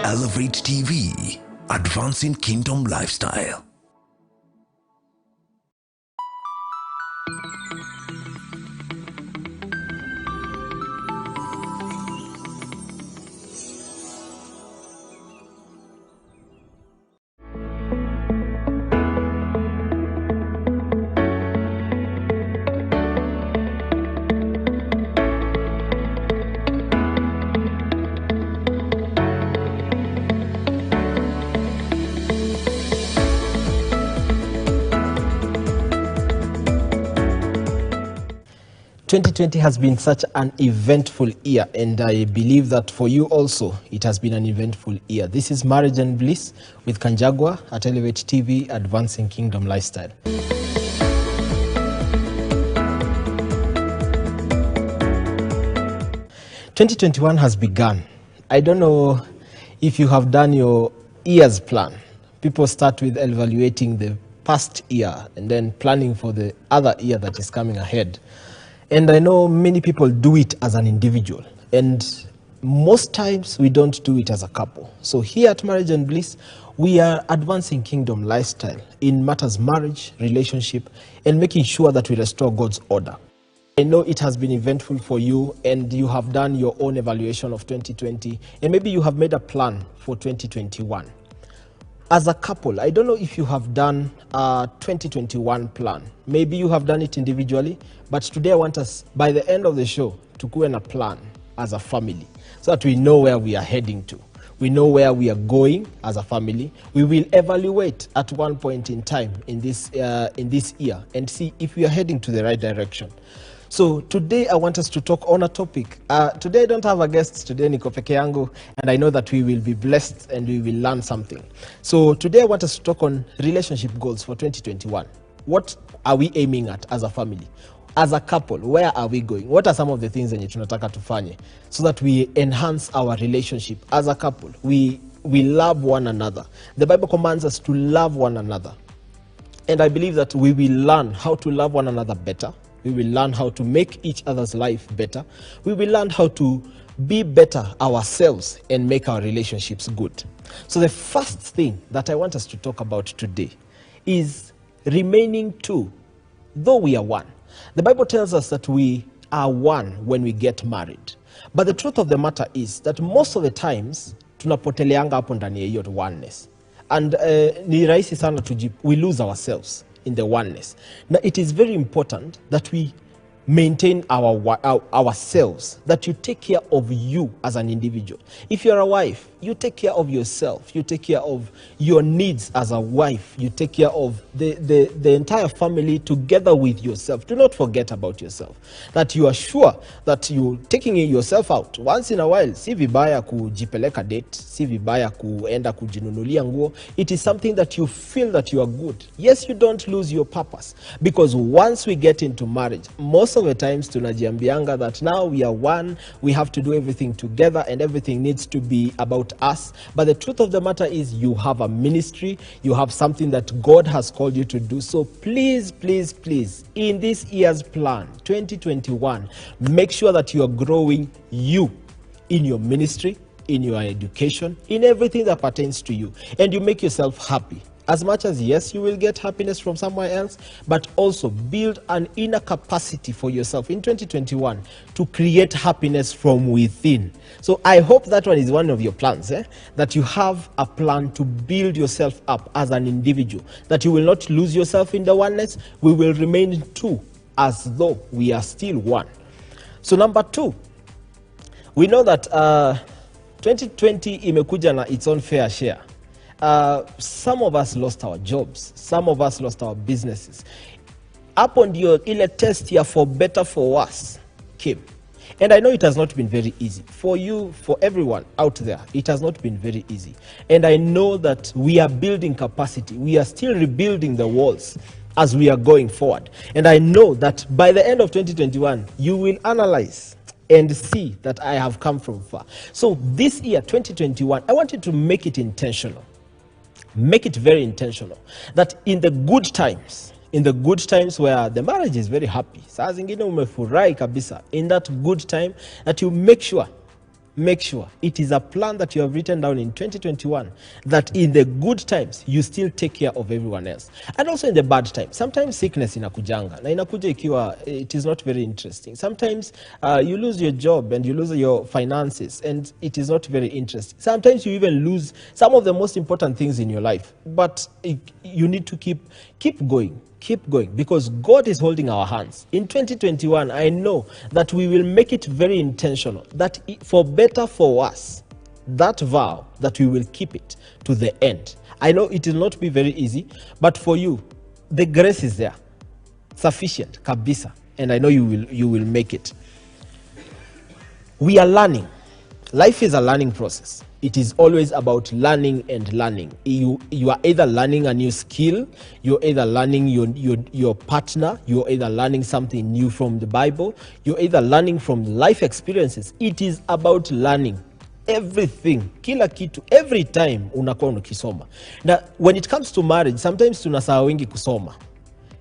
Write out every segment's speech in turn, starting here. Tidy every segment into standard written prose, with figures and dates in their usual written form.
Elevate TV, advancing kingdom lifestyle. ...2020 has been such an eventful year, and I believe that for you also, it has been an eventful year. This is Marriage and Bliss with Kanjagwa at Elevate TV, advancing kingdom lifestyle. ...2021 has begun. I don't know if you have done your year's plan. People start with evaluating the past year and then planning for the other year that is coming ahead. And I know many people do it as an individual, and most times we don't do it as a couple. So here at Marriage and Bliss, we are advancing kingdom lifestyle in matters marriage, relationship, and making sure that we restore God's order. I know it has been eventful for you, and you have done your own evaluation of 2020, and maybe you have made a plan for 2021. As a couple, I don't know if you have done a 2021 plan. Maybe you have done it individually, but today I want us, by the end of the show, to go in a plan as a family so that we know where we are heading to. We know where we are going as a family. We will evaluate at one point in time in this year and see if we are heading to the right direction. So today I want us to talk on a topic. Today I don't have a guest, today niko peke yangu, and I know that we will be blessed and we will learn something. So today I want us to talk on relationship goals for 2021. What are we aiming at as a family? As a couple, where are we going? What are some of the things that tunataka tufanye so that we enhance our relationship as a couple? We love one another. The Bible commands us to love one another. And I believe that we will learn how to love one another better. We will learn how to make each other's life better. We will learn how to be better ourselves and make our relationships good. So the first thing that I want us to talk about today is remaining two, though we are one. The Bible tells us that we are one when we get married. But the truth of the matter is that most of the times, tunapoteleanga hapo ndani ya hiyo oneness. And ni rahisi sana we lose ourselves in the oneness. Now, it is very important that we maintain ourselves, that you take care of you as an individual. If you're a wife, you take care of yourself. You take care of your needs as a wife. You take care of the entire family together with yourself. Do not forget about yourself. That you are sure that you're taking yourself out. Once in a while, si vibaya kujipeleka date, si vibaya kuenda kujinunulia nguo. It is something that you feel that you are good. Yes, you don't lose your purpose. Because once we get into marriage, most of the times tunajiambianga that now we are one, we have to do everything together and everything needs to be about us. But the truth of the matter is you have a ministry, you have something that God has called you to do. So please, please, please, in this year's plan, 2021, make sure that you are growing you in your ministry, in your education, in everything that pertains to you. And you make yourself happy. As much as, yes, you will get happiness from somewhere else, but also build an inner capacity for yourself in 2021 to create happiness from within. So I hope that one is one of your plans, that you have a plan to build yourself up as an individual, that you will not lose yourself in the oneness. We will remain two as though we are still one. So number two, we know that 2020 imekuja na its own fair share. Some of us lost our jobs. Some of us lost our businesses. Hapo ndio ile test ya for better for worse came. And I know it has not been very easy. For you, for everyone out there, it has not been very easy. And I know that we are building capacity. We are still rebuilding the walls as we are going forward. And I know that by the end of 2021, you will analyze and see that I have come from far. So this year, 2021, I want you to make it intentional. Make it very intentional. That in the good times where the marriage is very happy, saa zingine umefurahi kabisa, in that good time, that you make sure make sure it is a plan that you have written down in 2021, that in the good times you still take care of everyone else, and also in the bad times. Sometimes sickness inakujanga na inakuja ikiwa it is not very interesting. Sometimes you lose your job and you lose your finances and it is not very interesting. Sometimes you even lose some of the most important things in your life, but you need to keep going. Keep going, because God is holding our hands. In 2021, I know that we will make it very intentional, that for better, for worse, that vow, that we will keep it to the end. I know it will not be very easy, but for you, the grace is there, sufficient, kabisa, and I know you will make it. We are learning. Life is a learning process. It is always about learning and learning. You are either learning a new skill, you're either learning your partner, you're either learning something new from the Bible, you're either learning from life experiences. It is about learning. Everything, kila kitu, every time unakuwa unakisoma. Now, when it comes to marriage, sometimes tunasahau wengi kusoma.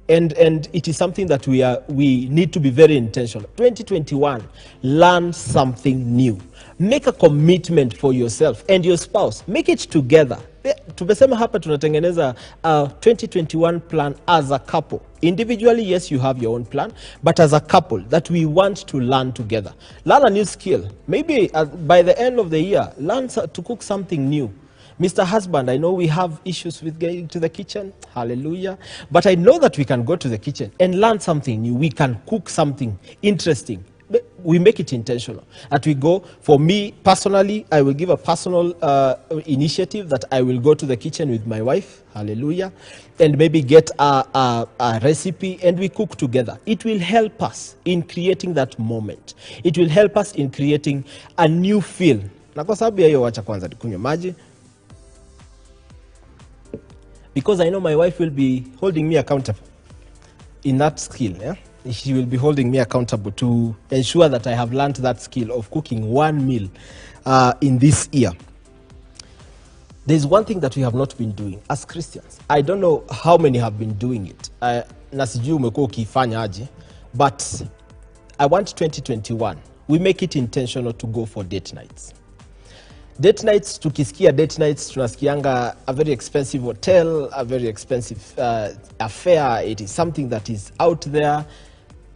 And it is something that we need to be very intentional. 2021, learn something new. Make a commitment for yourself and your spouse. Make it together. Tumesema hapa tunatengeneza a 2021 plan as a couple. Individually, yes, you have your own plan, but as a couple that we want to learn together. Learn a new skill. Maybe by the end of the year, learn to cook something new. Mr. Husband, I know we have issues with getting to the kitchen. Hallelujah. But I know that we can go to the kitchen and learn something new. We can cook something interesting. We make it intentional. That we go, for me personally, I will give a personal initiative that I will go to the kitchen with my wife. Hallelujah. And maybe get a recipe and we cook together. It will help us in creating that moment. It will help us in creating a new feel. Na kwa sababu ya hiyo, wacha kwanza nikunywe maji. Because I know my wife will be holding me accountable in that skill. Yeah? She will be holding me accountable to ensure that I have learned that skill of cooking one meal in this year. There's one thing that we have not been doing as Christians. I don't know how many have been doing it. Na sijui umekuwa ukifanya aje, but I want 2021, we make it intentional to go for date nights. Date nights, tukisikia date nights, tunasikianga a very expensive hotel, a very expensive affair. It is something that is out there.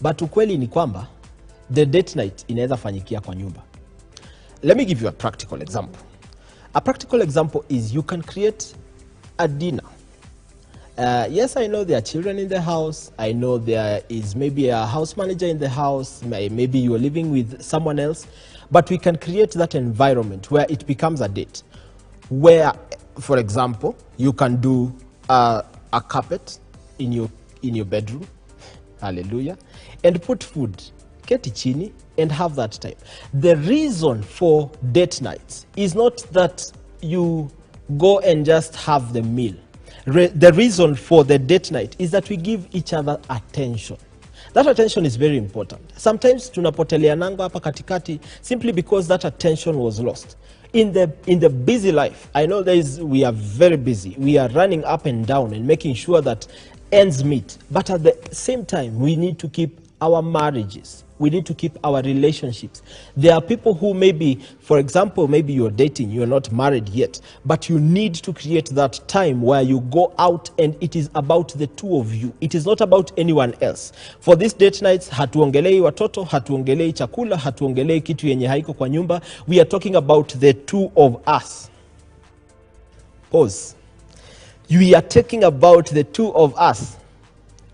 But ukweli ni kwamba, the date night inaweza fanyikia kwa nyumba. Let me give you a practical example. A practical example is you can create a dinner. Yes, I know there are children in the house. I know there is maybe a house manager in the house. Maybe you are living with someone else. But we can create that environment where it becomes a date. Where, for example, you can do a carpet in your bedroom. Hallelujah. And put food. Keti chini and have that time. The reason for date nights is not that you go and just have the meal. The reason for the date night is that we give each other attention. That attention is very important. Sometimes tunapoteleananga hapa katikati simply because that attention was lost. In the busy life, I know we are very busy. We are running up and down and making sure that ends meet. But at the same time, we need to keep our marriages. We need to keep our relationships. There are people who maybe, for example, maybe you're dating, you're not married yet, but you need to create that time where you go out and it is about the two of you. It is not about anyone else. For these date nights, hatuongelei watoto, hatuongelei chakula, hatuongelei kitu yenye haiko kwa nyumba. We are talking about the two of us. Pause. We are talking about the two of us.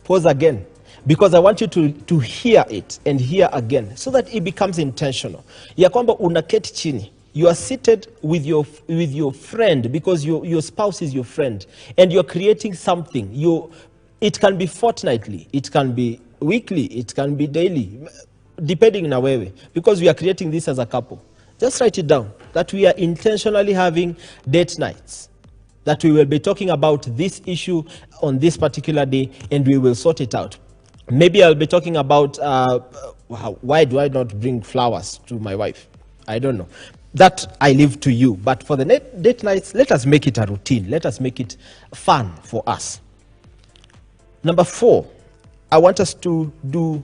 Pause again. Because I want you to hear it and hear again so that it becomes intentional. Ya kwamba unaketi chini. You are seated with your friend because your spouse is your friend. And you're creating something. It can be fortnightly. It can be weekly. It can be daily. Depending na wewe. Because we are creating this as a couple. Just write it down. That we are intentionally having date nights. That we will be talking about this issue on this particular day and we will sort it out. Maybe I'll be talking about why do I not bring flowers to my wife? I don't know. That I leave to you. But for the date nights, let us make it a routine. Let us make it fun for us. Number 4, I want us to do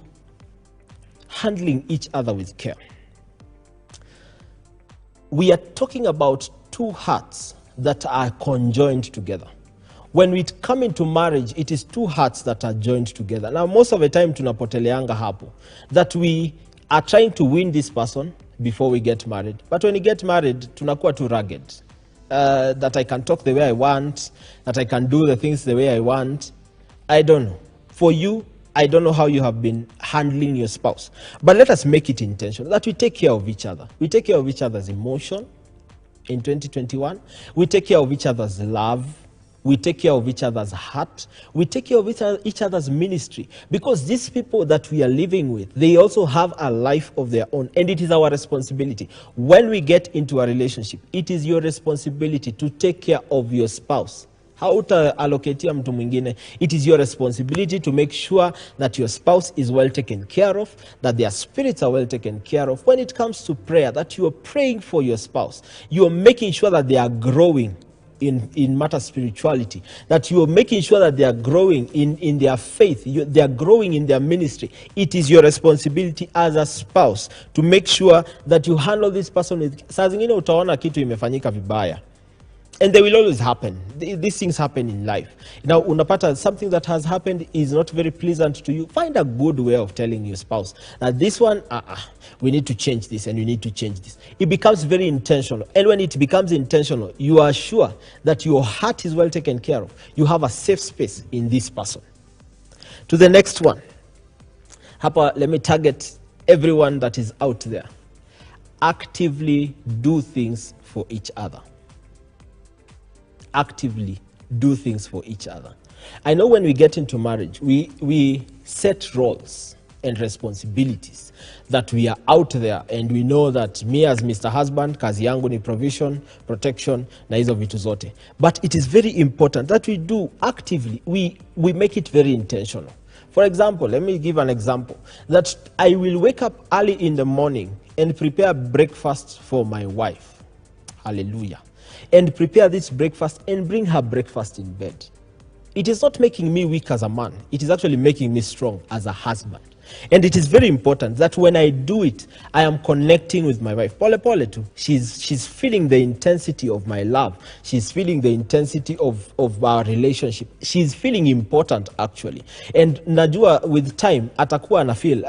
handling each other with care. we are talking about two hearts that are conjoined together. When we come into marriage, it is two hearts that are joined together. Now, most of the time, tunapoteleanga hapo, that we are trying to win this person before we get married. But when we get married, tunakuwa too rugged. That I can talk the way I want, that I can do the things the way I want. I don't know. For you, I don't know how you have been handling your spouse. But let us make it intentional, that we take care of each other. We take care of each other's emotion in 2021. We take care of each other's love. We take care of each other's heart. We take care of each other's ministry. Because these people that we are living with, they also have a life of their own. And it is our responsibility. When we get into a relationship, it is your responsibility to take care of your spouse. Hautaallocatea mtu mwingine. It is your responsibility to make sure that your spouse is well taken care of, that their spirits are well taken care of. When it comes to prayer, that you are praying for your spouse. You are making sure that they are growing in matter spirituality, that you are making sure that they are growing in their faith, they are growing in their ministry. It is your responsibility as a spouse to make sure that you handle this person with. Saa zingine utaona kitu imefanyika vibaya. And they will always happen. These things happen in life. Now, unapata something that has happened is not very pleasant to you. Find a good way of telling your spouse that this one, we need to change this and we need to change this. It becomes very intentional. And when it becomes intentional, you are sure that your heart is well taken care of. You have a safe space in this person. To the next one. Hapa, let me target everyone that is out there. Actively do things for each other. Actively do things for each other. I know when we get into marriage, we set roles and responsibilities that we are out there, and we know that me as Mr. Husband, kazi yangu ni provision, protection, na hizo vitu zote. But it is very important that we do actively, we make it very intentional. For example, let me give an example, that I will wake up early in the morning and prepare breakfast for my wife. Hallelujah. And prepare this breakfast and bring her breakfast in bed. It is not making me weak as a man. It is actually making me strong as a husband. And it is very important that when I do it, I am connecting with my wife. Pole pole too. She's feeling the intensity of my love. She's feeling the intensity of our relationship. She's feeling important actually. And najua with time, atakuwa na feel,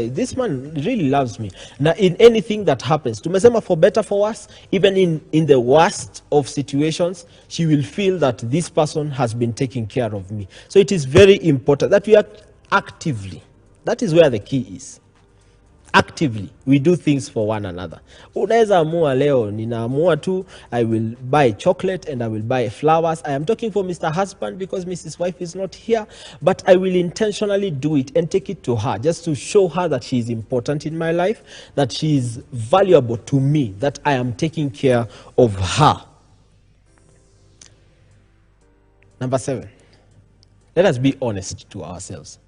this man really loves me. Now in anything that happens, tumesema for better for worse, even in the worst of situations, she will feel that this person has been taking care of me. So it is very important that we act actively. That is where the key is. Actively, we do things for one another. Unaweza amua leo, ninaamua tu, I will buy chocolate and I will buy flowers. I am talking for Mr. Husband because Mrs. Wife is not here, but I will intentionally do it and take it to her just to show her that she is important in my life, that she is valuable to me, that I am taking care of her. Number 7, let us be honest to ourselves.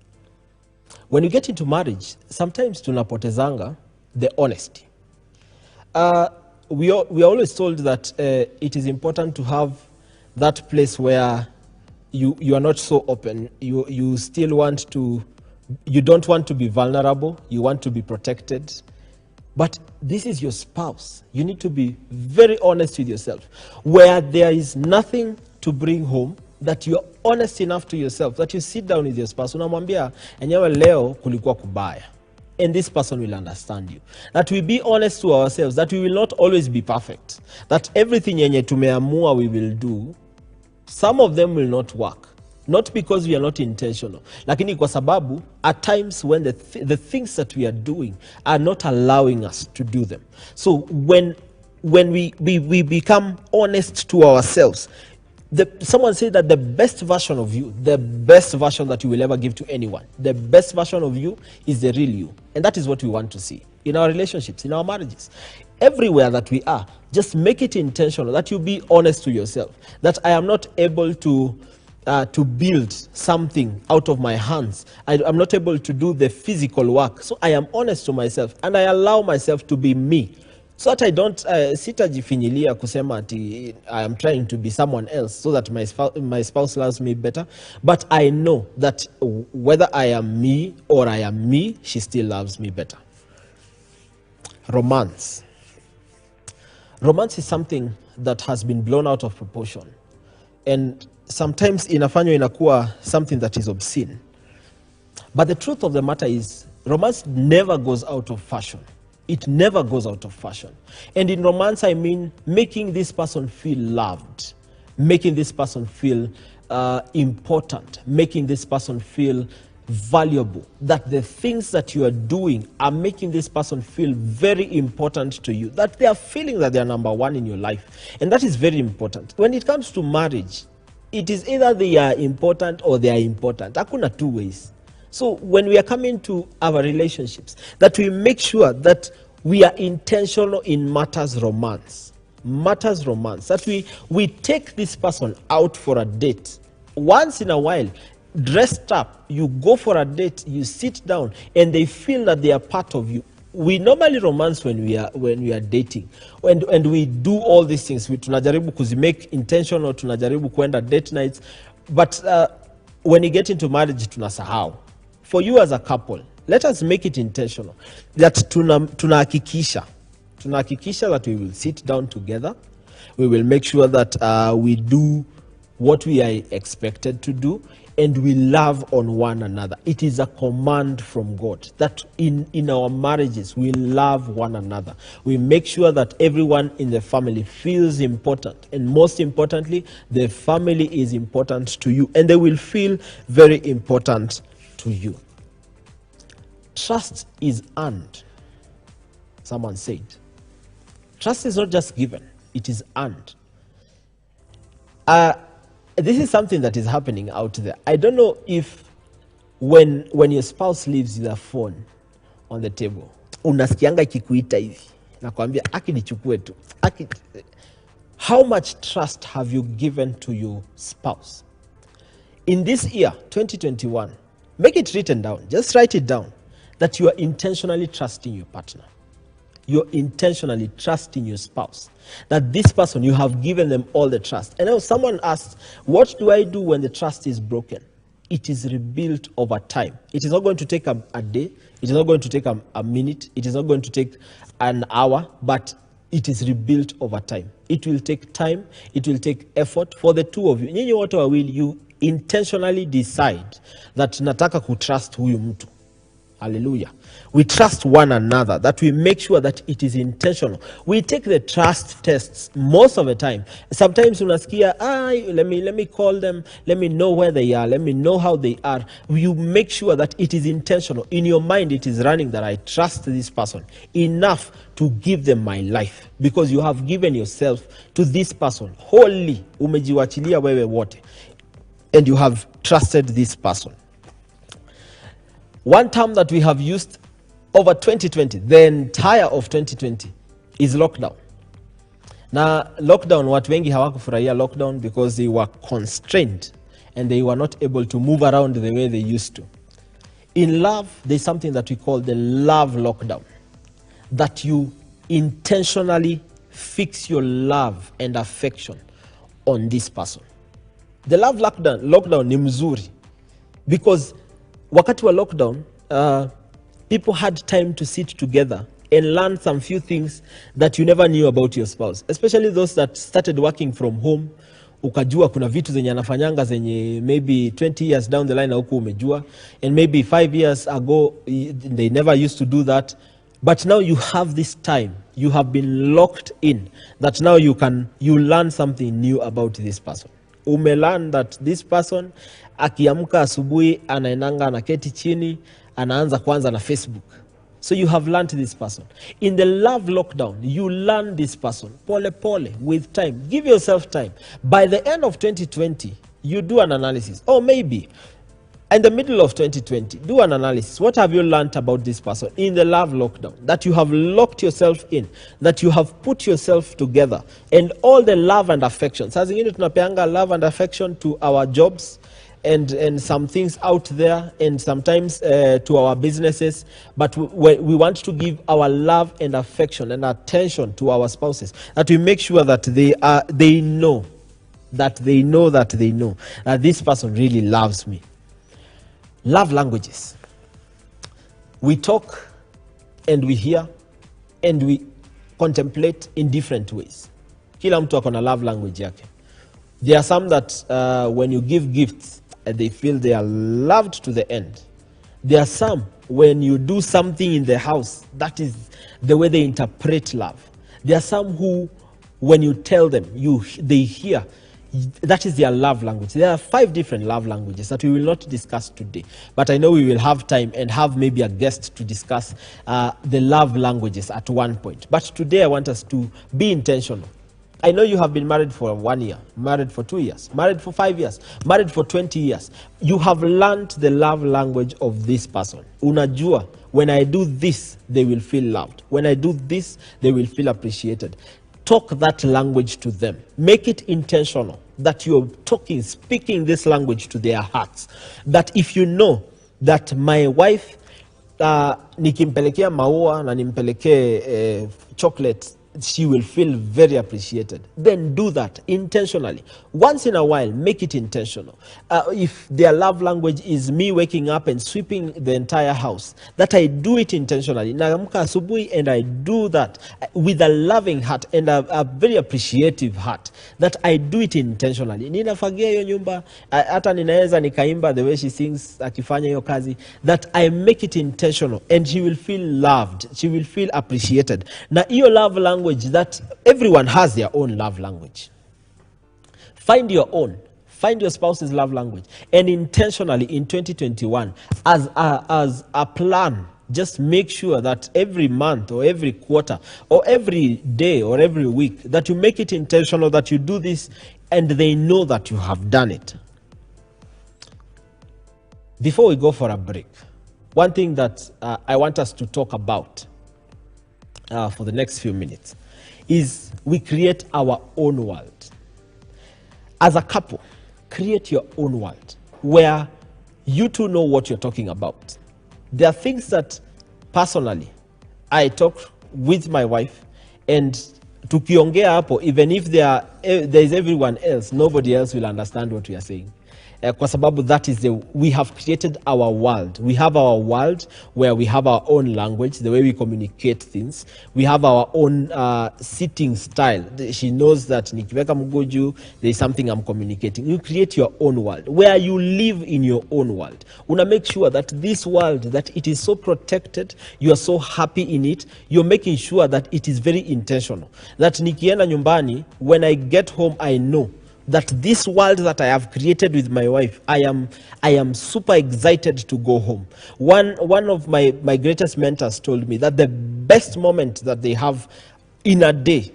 When you get into marriage, sometimes tunapotezanga the honesty. We are always told that it is important to have that place where you are not so open. You still want to, you don't want to be vulnerable. You want to be protected. But this is your spouse. You need to be very honest with yourself. Where there is nothing to bring home, that you are honest enough to yourself, that you sit down with your spouse, unamwambia enyewe leo kulikuwa kubaya, and this person will understand you. That we be honest to ourselves, that we will not always be perfect, that everything yenye tumeamua we will do, some of them will not work, not because we are not intentional, lakini kwa sababu at times when the things that we are doing are not allowing us to do them. So when we become honest to ourselves, someone said that the best version of you, the best version that you will ever give to anyone, the best version of you is the real you. And that is what we want to see in our relationships, in our marriages. Everywhere that we are, just make it intentional, that you be honest to yourself, that I am not able to build something out of my hands. I'm not able to do the physical work. So I am honest to myself and I allow myself to be me. So that I don't sitajifinyilia kusema ati I am trying to be someone else so that my spouse loves me better. But I know that whether I am me or I am me, she still loves me better. Romance. Romance is something that has been blown out of proportion, and sometimes inafanywa inakuwa something that is obscene. But the truth of the matter is, romance never goes out of fashion. It never goes out of fashion. And in romance, I mean making this person feel loved, making this person feel important, making this person feel valuable, that the things that you are doing are making this person feel very important to you, that they are feeling that they are number one in your life. And that is very important. When it comes to marriage, it is either they are important or they are important. Hakuna two ways. So when we are coming to our relationships, that we make sure that we are intentional in matters romance, that we take this person out for a date. Once in a while, dressed up, you go for a date, you sit down, and they feel that they are part of you. We normally romance when we are dating, and we do all these things. We tunajaribu kuzimake intentional, tunajaribu kuenda date nights, but when you get into marriage, tunasahau. For you as a couple, let us make it intentional. That tunahakikisha that we will sit down together. We will make sure that we do what we are expected to do, and we love on one another. It is a command from God that in our marriages, we love one another. We make sure that everyone in the family feels important. And most importantly, the family is important to you. And they will feel very important to you. Trust is earned. Someone said. Trust is not just given, it is earned. This is something that is happening out there. I don't know if when your spouse leaves your phone on the table, unasikianga ikikuita hivi, nakwambia aki nichukue tu. How much trust have you given to your spouse? In this year, 2021, make it written down. Just write it down that you are intentionally trusting your partner. You're intentionally trusting your spouse. That this person, you have given them all the trust. And now someone asked, what do I do when the trust is broken? It is rebuilt over time. It is not going to take a day. It is not going to take a minute. It is not going to take an hour, but it is rebuilt over time. It will take time. It will take effort for the two of you. Nyinyi wote wawili, you intentionally decide that nataka kutrust huyu mtu. Hallelujah. We trust one another, that we make sure that it is intentional. We take the trust tests most of the time. Sometimes unasikia, let me call them, let me know where they are, let me know how they are. You make sure that it is intentional. In your mind, it is running that I trust this person enough to give them my life, because you have given yourself to this person wholly. Umejiwachilia wewe wote, and you have trusted this person. One term that we have used over 2020, the entire of 2020, is lockdown. Now, lockdown, watu wengi hawakufurahia lockdown because they were constrained and they were not able to move around the way they used to. In love, there's something that we call the love lockdown, that you intentionally fix your love and affection on this person. The love lockdown ni mzuri because wakati wa lockdown, people had time to sit together and learn some few things that you never knew about your spouse, especially those that started working from home. Ukajua kuna vitu zenye anafanyanga zenye maybe 20 years down the line huko umejua, and maybe 5 years ago they never used to do that, but now you have this time, you have been locked in, that now you learn something new about this person. Umelearn that this person akiamka asubuhi anaenanga anaketi chini anaanza kwanza na Facebook. So you have learned this person. In the love lockdown, you learn this person pole pole with time. Give yourself time. By the end of 2020, you do an analysis. Or maybe in the middle of 2020, do an analysis. What have you learned about this person in the love lockdown? That you have locked yourself in, that you have put yourself together, and all the love and affection. Saa zingine tunapeanga love and affection to our jobs and some things out there, and sometimes to our businesses, but we want to give our love and affection and attention to our spouses, that we make sure that they know that this person really loves me. Love languages. We talk and we hear and we contemplate in different ways. Kila mtu ako na love language yake. There are some that when you give gifts, they feel they are loved to the end. There are some when you do something in the house, that is the way they interpret love. There are some who, when you tell them, they hear. That is their love language. There are 5 different love languages that we will not discuss today. But I know we will have time and have maybe a guest to discuss the love languages at one point. But today I want us to be intentional. I know you have been married for 1 year, married for 2 years, married for 5 years, married for 20 years. You have learned the love language of this person. Unajua, when I do this, they will feel loved. When I do this, they will feel appreciated. Talk that language to them. Make it intentional that you're speaking this language to their hearts. That if you know that my wife, nikimpelekea maua na nimpelekee chocolate, she will feel very appreciated. Then do that intentionally. Once in a while, make it intentional. If their love language is me waking up and sweeping the entire house, that I do it intentionally. Naamka asubuhi and I do that with a loving heart and a very appreciative heart. That I do it intentionally. Ninafagia hiyo nyumba, hata ninaweza nikaimba the way she sings akifanya hiyo kazi. That I make it intentional and she will feel loved. She will feel appreciated. Na hiyo love language, that everyone has their own love language. Find your own. Find your spouse's love language. And intentionally in 2021, as a plan, just make sure that every month or every quarter or every day or every week that you make it intentional, that you do this and they know that you have done it. Before we go for a break, one thing that I want us to talk about for the next few minutes is we create our own world. As a couple, create your own world where you two know what you're talking about. There are things that personally I talk with my wife, and tukiongea hapo, even if there is everyone else, nobody else will understand what we are saying. Kwa sababu that is we have created our world. We have our world where we have our own language, the way we communicate things. We have our own sitting style. She knows that nikiweka mgoju, there is something I'm communicating. You create your own world where you live in your own world. Una make sure that this world, that it is so protected, you are so happy in it. You're making sure that it is very intentional. That nikienda nyumbani, when I get home, I know that this world that I have created with my wife, I am super excited to go home. One of my greatest mentors told me that the best moment that they have in a day,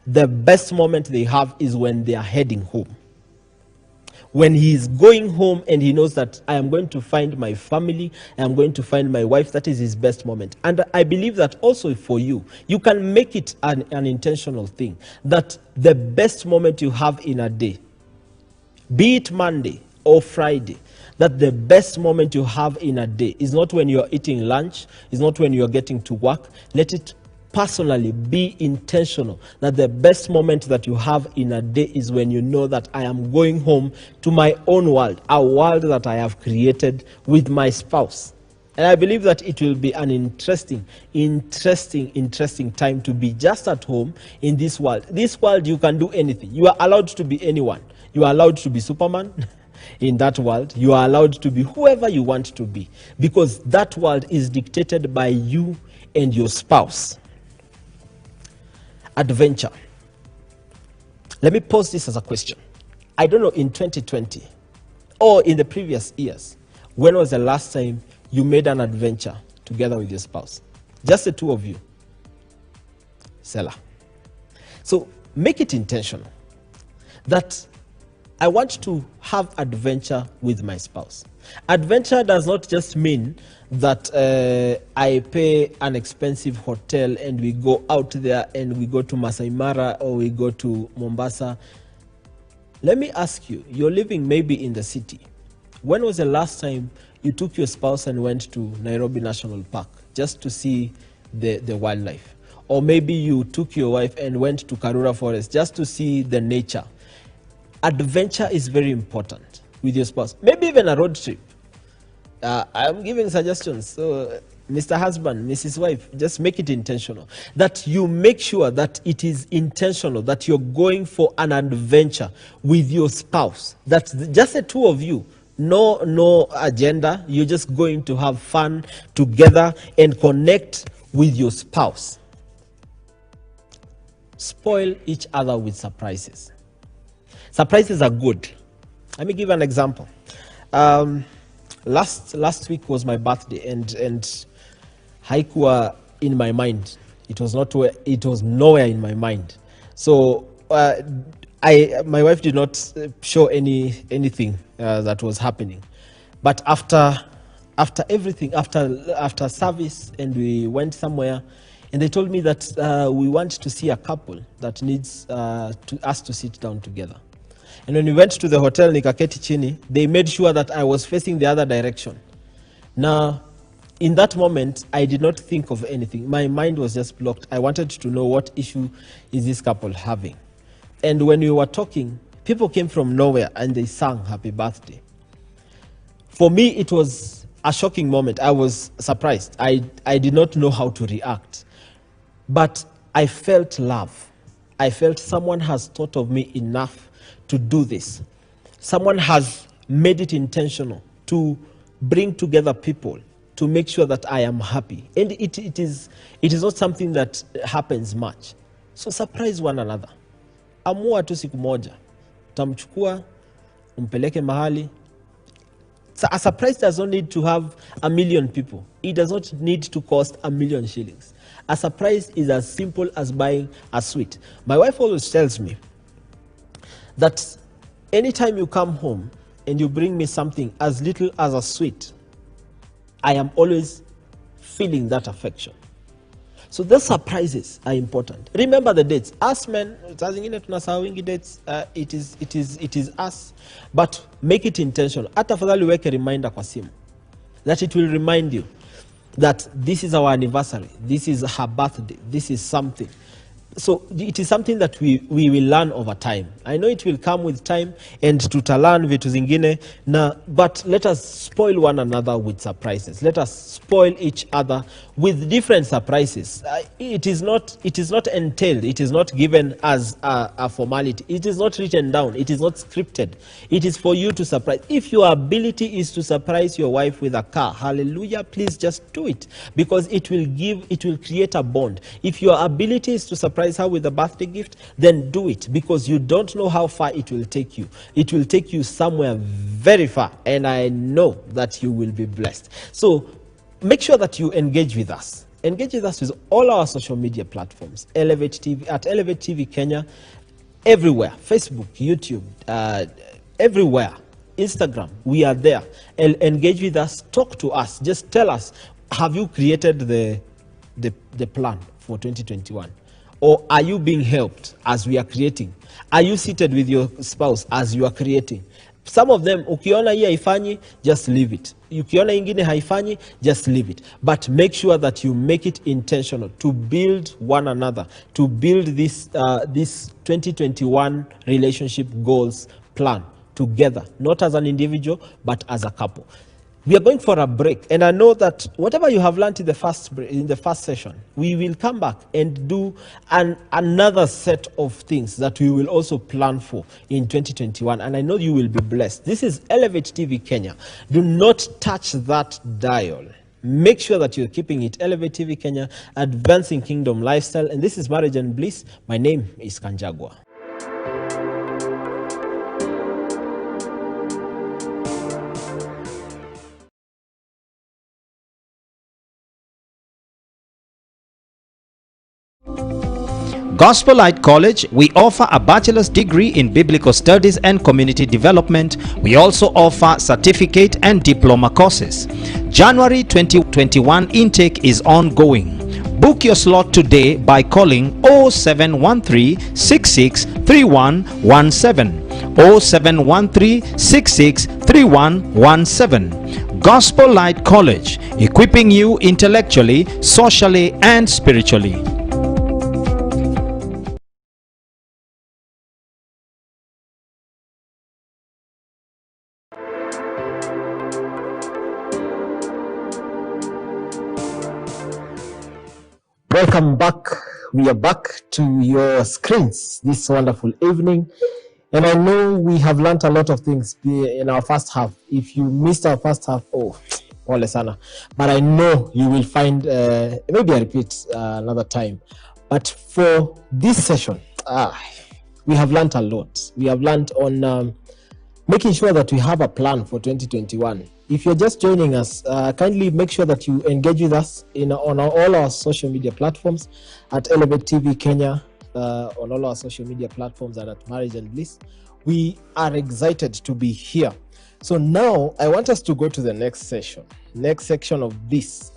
the best moment they have is when they are heading home. When he is going home and he knows that I am going to find my family, I am going to find my wife, that is his best moment. And I believe that also for you, you can make it an intentional thing. That the best moment you have in a day, be it Monday or Friday, that the best moment you have in a day is not when you're eating lunch, is not when you're getting to work. Let it personally be intentional, that the best moment that you have in a day is when you know that I am going home to my own world, a world that I have created with my spouse. And I believe that it will be an interesting time to be just at home in this world. This world, you can do anything. You are allowed to be anyone. You are allowed to be Superman in that world. You are allowed to be whoever you want to be, because that world is dictated by you and your spouse. Adventure. Let me pose this as a question. I don't know, in 2020 or in the previous years, when was the last time you made an adventure together with your spouse? Just the two of you. Selah. So make it intentional that I want to have adventure with my spouse. Adventure does not just mean that I pay an expensive hotel and we go out there and we go to Masai Mara or we go to Mombasa. Let me ask you, you're living maybe in the city. When was the last time you took your spouse and went to Nairobi National Park just to see the wildlife? Or maybe you took your wife and went to Karura Forest just to see the nature. Adventure is very important with your spouse. Maybe even a road trip. I'm giving suggestions. So Mr. Husband, Mrs. Wife, just make it intentional. That you make sure that it is intentional, that you're going for an adventure with your spouse. That's just the two of you. No agenda. You're just going to have fun together and connect with your spouse. Spoil each other with surprises. Surprises are good. Let me give an example. Last week was my birthday, and haikuwa in my mind. It was nowhere in my mind. So my wife did not show anything that was happening. But after everything, after service, and we went somewhere, and they told me that we want to see a couple that needs us to sit down together. And when we went to the hotel nikaketi chini, they made sure that I was facing the other direction. Now, in that moment, I did not think of anything. My mind was just blocked. I wanted to know what issue is this couple having. And when we were talking, people came from nowhere and they sang happy birthday. For me, it was a shocking moment. I was surprised. I did not know how to react. But I felt love. I felt someone has thought of me enough to do this. Someone has made it intentional to bring together people to make sure that I am happy. And it is not something that happens much. So surprise one another. Amua tu siku moja. Tamchukua, umpeleke mahali. So a surprise does not need to have 1 million people. It does not need to cost 1 million shillings. A surprise is as simple as buying a sweet. My wife always tells me that anytime you come home and you bring me something as little as a sweet, I am always feeling that affection. So those surprises are important. Remember the dates. Us men, saa zingine tunasahau dates. It is us, but make it intentional. Hata afadhali weke reminder kwa simu, that it will remind you that this is our anniversary, this is her birthday, this is something. So it is something that we will learn over time. I know it will come with time, and tutalan vitu zingine na, but let us spoil one another with surprises. Let us spoil each other with different surprises. It is not entailed. It is not given as a formality. It is not written down. It is not scripted. It is for you to surprise. If your ability is to surprise your wife with a car, hallelujah, please just do it, because it will create a bond. If your ability is to surprise her with a birthday gift, then do it, because you don't know how far it will take you. It will take you somewhere very far, and I know that you will be blessed. So make sure that you engage with us. Engage with us with all our social media platforms. Elevate TV, at Elevate TV Kenya, everywhere. Facebook, YouTube, everywhere. Instagram, we are there. Engage with us. Talk to us. Just tell us, have you created the plan for 2021? Or are you being helped as we are creating? Are you seated with your spouse as you are creating? Some of them, ukiona hii haifanyi, just leave it. Ukiona ingine haifanyi, just leave it. But make sure that you make it intentional to build one another, to build this 2021 relationship goals plan together, not as an individual, but as a couple. We are going for a break, and I know that whatever you have learned in the first session, we will come back and do another set of things that we will also plan for in 2021, and I know you will be blessed. This is Elevate TV Kenya. Do not touch that dial. Make sure that you're keeping it. Elevate TV Kenya, advancing kingdom lifestyle, and this is Marriage and Bliss. My name is Kanjagwa. Gospel Light College, we offer a bachelor's degree in biblical studies and community development. We also offer certificate and diploma courses. January 2021 intake is ongoing. Book your slot today by calling 0713 66 3117. 0713 66 3117. Gospel Light College, equipping you intellectually, socially, and spiritually. Welcome back. We are back to your screens this wonderful evening. And I know we have learned a lot of things in our first half. If you missed our first half, oh, pole sana. But I know you will find, maybe I repeat another time. But for this session, we have learned a lot. We have learned on making sure that we have a plan for 2021. If you're just joining us, kindly make sure that you engage with us on all our social media platforms at Elevate TV Kenya, on all our social media platforms and at Marriage and Bliss. We are excited to be here. So now I want us to go to the next section of this.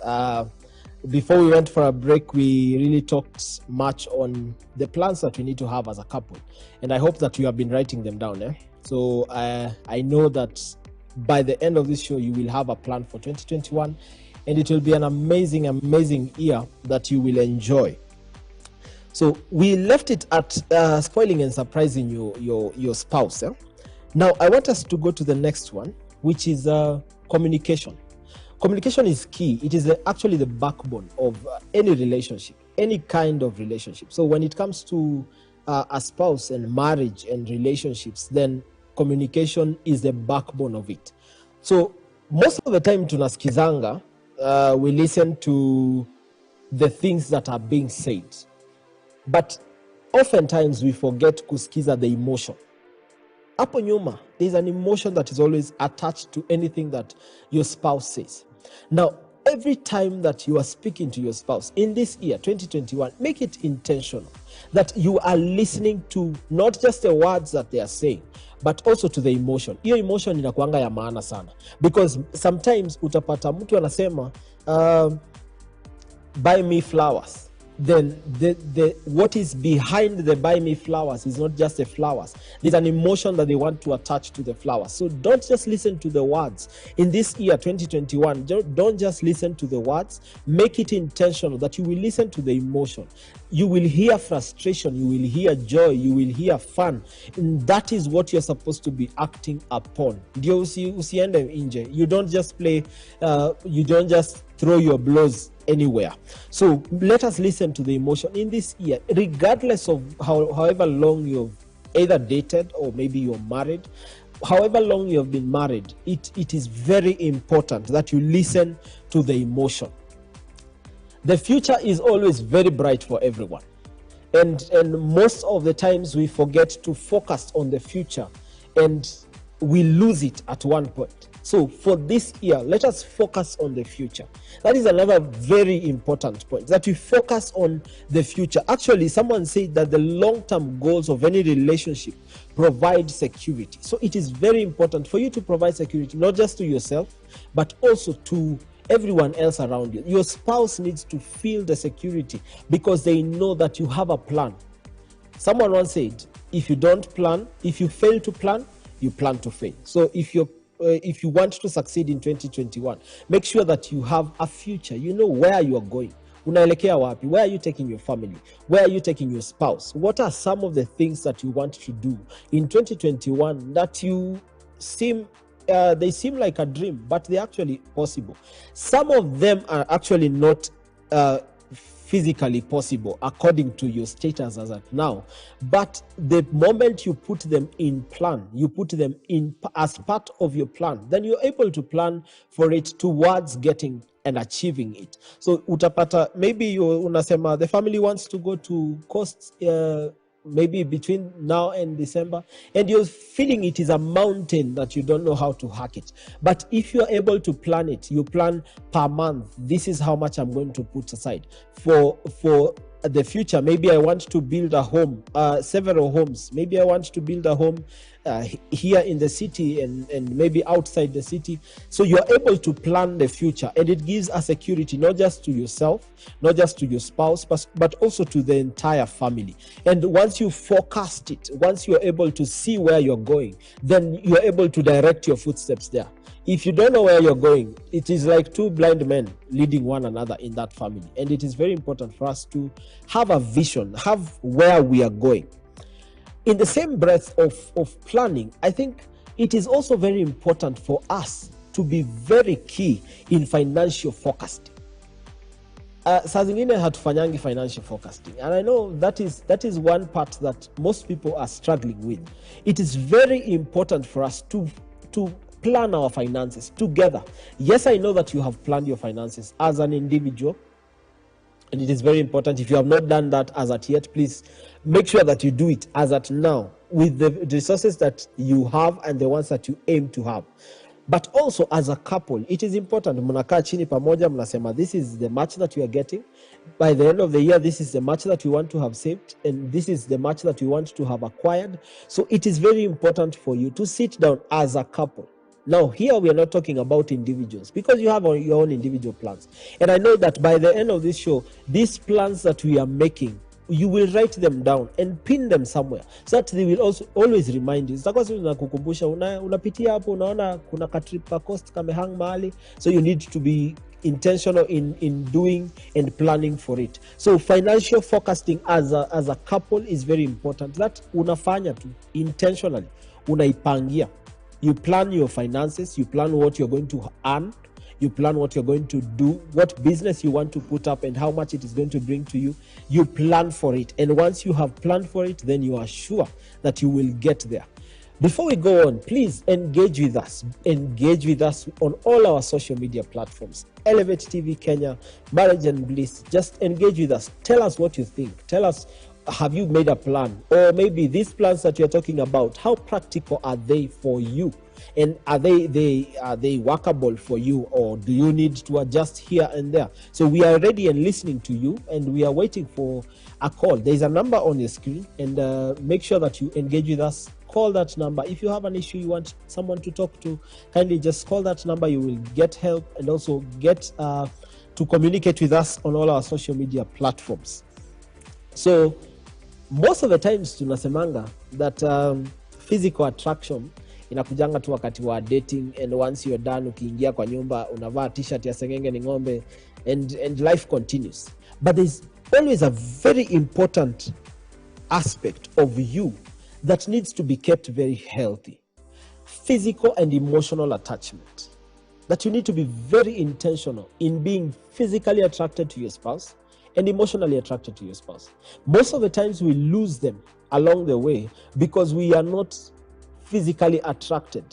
Before we went for a break, we really talked much on the plans that we need to have as a couple. And I hope that you have been writing them down. So I know that by the end of this show, you will have a plan for 2021, and it will be an amazing, amazing year that you will enjoy. So we left it at spoiling and surprising your spouse. Now I want us to go to the next one, which is communication. Communication is key. It is actually the backbone of any relationship, any kind of relationship. So when it comes to a spouse and marriage and relationships, then communication is the backbone of it. So most of the time tunaskizanga, we listen to the things that are being said, but oftentimes we forget kusikiza the emotion. Hapo nyuma, there's an emotion that is always attached to anything that your spouse says. Now, every time that you are speaking to your spouse in this year, 2021, make it intentional that you are listening to not just the words that they are saying, but also to the emotion. Hiyo emotion inakuanga ya maana sana, because sometimes utapata mtu anasema buy me flowers. Then what is behind the buy me flowers is not just the flowers. There's an emotion that they want to attach to the flowers. So don't just listen to the words. In this year, 2021, don't just listen to the words. Make it intentional that you will listen to the emotion. You will hear frustration, you will hear joy, you will hear fun. And that is what you're supposed to be acting upon. Ndio usiende nje. You don't just play, you don't just throw your blows anywhere. So let us listen to the emotion in this year, regardless of however long you've either dated or maybe you're married. However long you have been married, it is very important that you listen to the emotion. The future is always very bright for everyone, and most of the times we forget to focus on the future and we lose it at one point. So for this year, let us focus on the future. That is another very important point, that we focus on the future. Actually, someone said that the long-term goals of any relationship provide security. So it is very important for you to provide security, not just to yourself, but also to everyone else around you. Your spouse needs to feel the security because they know that you have a plan. Someone once said, if you don't plan, if you fail to plan, you plan to fail. So if you want to succeed in 2021, make sure that you have a future. You know where you are going. Unaelekea wapi? Where are you taking your family? Where are you taking your spouse? What are some of the things that you want to do in 2021 that you seem they seem like a dream, but they're actually possible? Some of them are actually not physically possible according to your status as at now, but the moment you put them in plan, you put them in as part of your plan, then you're able to plan for it towards getting and achieving it. So utapata, maybe you unasema the family wants to go to coast maybe between now and December, and you're feeling it is a mountain that you don't know how to hack it. But if you're able to plan it, you plan per month, this is how much I'm going to put aside for the future. Maybe I want to build a home, several homes. Maybe I want to build a home here in the city and maybe outside the city. So you're able to plan the future, and it gives a security not just to yourself, not just to your spouse, but also to the entire family. And once you forecast it, once you're able to see where you're going, then you're able to direct your footsteps there. If you don't know where you're going, it is like two blind men leading one another in that family. And it is very important for us to have a vision, have where we are going. In the same breath of planning, I think it is also very important for us to be very key in financial forecasting. saa zingine hatufanyangi financial forecasting, and I know that is one part that most people are struggling with. It is very important for us to plan our finances together. Yes, I know that you have planned your finances as an individual, and it is very important. If you have not done that as at yet, please make sure that you do it as at now with the resources that you have and the ones that you aim to have. But also as a couple, it is important. Mnakaa chini pamoja, mnasema this is the much that you are getting. By the end of the year, this is the much that you want to have saved, and this is the much that you want to have acquired. So it is very important for you to sit down as a couple. Now, here we are not talking about individuals, because you have your own individual plans. And I know that by the end of this show, these plans that we are making, you will write them down and pin them somewhere so that they will also always remind you. Kukumbusha unapitia hapo, unaona kuna katrip ka cost kamehang mahali, so you need to be intentional in doing and planning for it. So financial forecasting as a couple is very important. That unafanya tu intentionally, unaipangia. You plan your finances, you plan what you're going to earn, you plan what you're going to do, what business you want to put up and how much it is going to bring to you. You plan for it. And once you have planned for it, then you are sure that you will get there. Before we go on, please engage with us. Engage with us on all our social media platforms. Elevate TV Kenya, Marriage and Bliss. Just engage with us. Tell us what you think. Tell us, have you made a plan? Or maybe these plans that you're talking about, how practical are they for you? And are they workable for you, or do you need to adjust here and there? So we are ready and listening to you, and we are waiting for a call. There is a number on your screen, and make sure that you engage with us. Call that number. If you have an issue you want someone to talk to, kindly just call that number. You will get help and also get to communicate with us on all our social media platforms. So most of the times tunasemanga that physical attraction inakujanga tu wakati wa dating, and once you're done, ukiingia kwa nyumba unavaa t-shirt ya sengenge ni ng'ombe, and life continues. But there's always a very important aspect of you that needs to be kept very healthy: physical and emotional attachment. That you need to be very intentional in being physically attracted to your spouse and emotionally attracted to your spouse. Most of the times we lose them along the way because we are not physically attracted.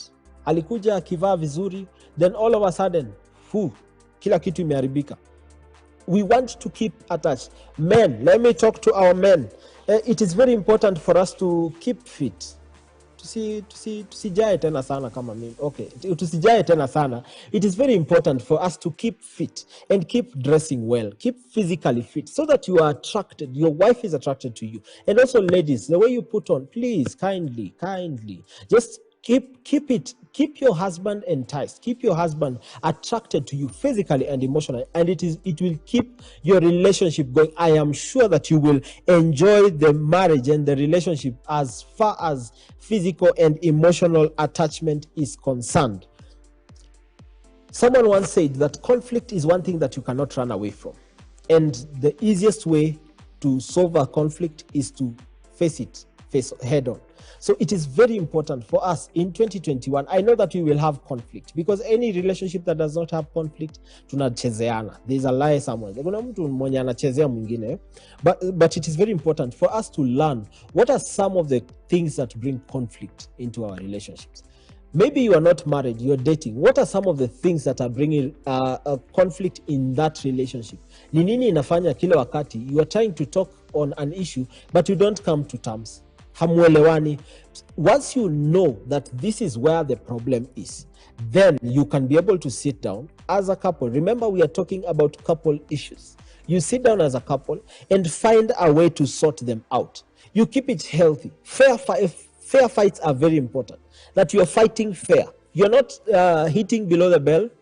Alikuja akivaa vizuri, then all of a sudden, kila kitu imeharibika. We want to keep attached. Men, let me talk to our men. It is very important for us to keep fit. Tusijae tena sana kama mimi. Okay, tusijae tena sana. It is very important for us to keep fit and keep dressing well, keep physically fit, so that you are attracted, your wife is attracted to you. And also ladies, the way you put on, please, kindly, just keep your husband enticed, keep your husband attracted to you physically and emotionally, and it will keep your relationship going. I am sure that you will enjoy the marriage and the relationship as far as physical and emotional attachment is concerned. Someone once said that conflict is one thing that you cannot run away from, and the easiest way to solve a conflict is to face head on. So it is very important for us in 2021. I know that we will have conflict, because any relationship that does not have conflict, tunachezeana. There's a lie somewhere. Kuna mtu mwenye anachezea mwingine. But it is very important for us to learn what are some of the things that bring conflict into our relationships. Maybe you are not married, you're dating. What are some of the things that are bringing a conflict in that relationship? Ni nini inafanya kila wakati you are trying to talk on an issue, but you don't come to terms? Hamuelewani. Once you know that this is where the problem is, then you can be able to sit down as a couple. Remember, we are talking about couple issues. You sit down as a couple and find a way to sort them out. You keep it healthy. Fair fights are very important. That you are fighting fair. You're not hitting below the belt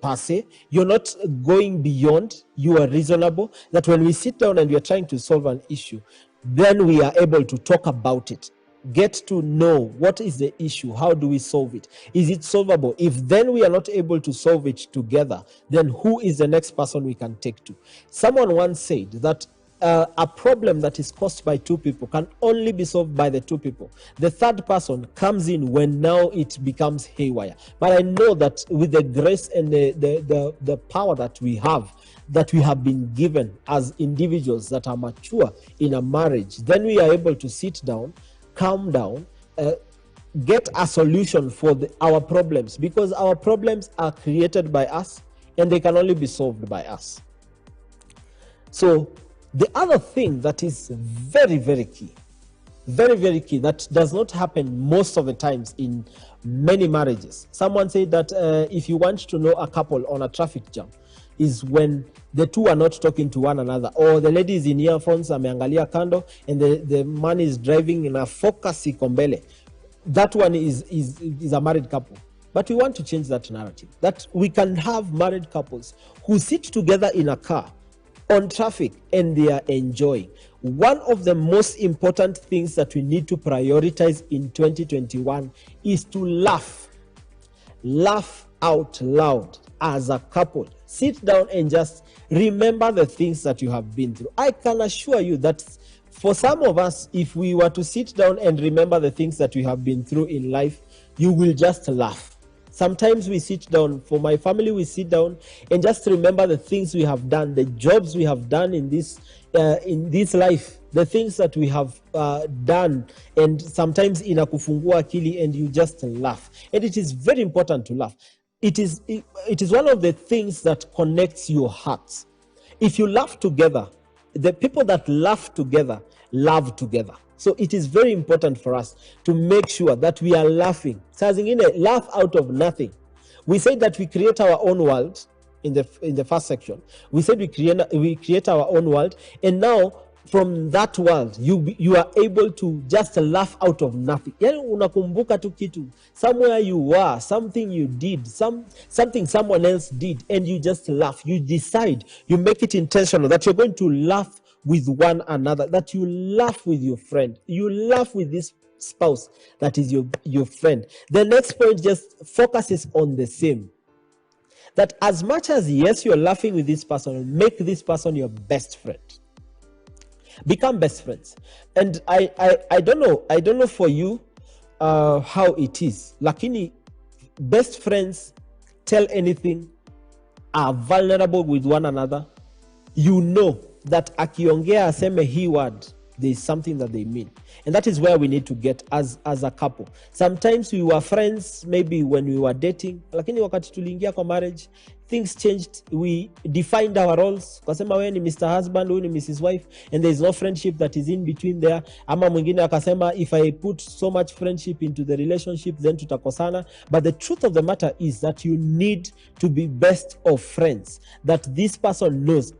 per se. You're not going beyond. You are reasonable. That when we sit down and we are trying to solve an issue, then we are able to talk about it, get to know what is the issue, how do we solve it, is it solvable? If then we are not able to solve it together, then who is the next person we can take to? Someone once said that a problem that is caused by two people can only be solved by the two people. The third person comes in when now it becomes haywire. But I know that with the grace and the power that we have been given as individuals that are mature in a marriage, then we are able to sit down, calm down, get a solution for our problems, because our problems are created by us and they can only be solved by us. So the other thing that is very, very key, that does not happen most of the times in many marriages. Someone said that if you want to know a couple on a traffic jam, is when the two are not talking to one another, or the lady is in earphones, ameangalia kando, and the man is driving in a focus iko mbele. That one is a married couple. But we want to change that narrative, that we can have married couples who sit together in a car on traffic and they are enjoying. One of the most important things that we need to prioritize in 2021 is to laugh out loud as a couple. Sit down and just remember the things that you have been through. I can assure you that for some of us, if we were to sit down and remember the things that we have been through in life, you will just laugh. Sometimes we sit down, for my family, we sit down and just remember the things we have done, the jobs we have done in this life, the things that we have done, and sometimes inakufungua akili, and you just laugh. And it is very important to laugh. It is one of the things that connects your hearts. If you laugh together, the people that laugh together love together. So it is very important for us to make sure that we are laughing. Saa zingine, laugh out of nothing. We said that we create our own world in the first section. We said we create our own world, and now from that world you are able to just laugh out of nothing. Yani unakumbuka tu kitu, somewhere you were, something you did, something someone else did, and you just laugh. You decide, you make it intentional that you're going to laugh with one another, that you laugh with your friend, you laugh with this spouse that is your friend. The next point just focuses on the same, that as much as, yes, you're laughing with this person, make this person your best friend. Become best friends. And I don't know for you how it is, lakini best friends tell anything, are vulnerable with one another. You know that akiongea aseme he word, there is something that they mean. And that is where we need to get as a couple. Sometimes we were friends maybe when we were dating, lakini wakati tuliingia kwa marriage, things changed. We defined our roles. Kasema wewe ni Mr. Husband, wewe ni Mrs. Wife, and there is no friendship that is in between there. Ama mwingine akasema, if I put so much friendship into the relationship, then tutakosana. But the truth of the matter is that you need to be best of friends, that this person knows.